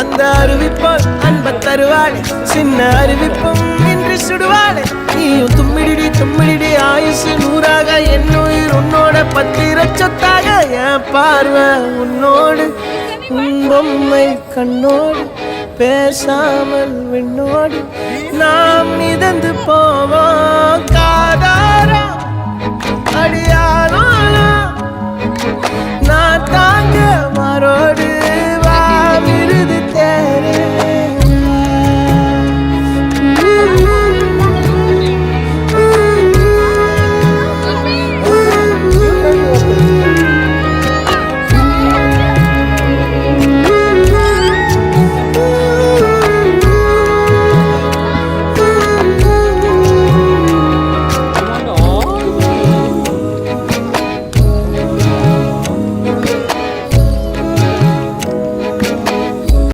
அந்த அறிவிப்பால் அன்ப தருவாளே சின்ன அறிவிப்பும் இன்று சுடுவாளே நீயும் தும்மிடி தும்மிடி ஆயுசு நூறாக என்னுயிர் உன்னோட பத்திர சொத்தாக என் பார்வை உன்னோடு உன் பொம்மை கண்ணோடு பேசாமல் விண்ணோடு நாம் மிதந்து போவோம் காதாரா அடியாலும்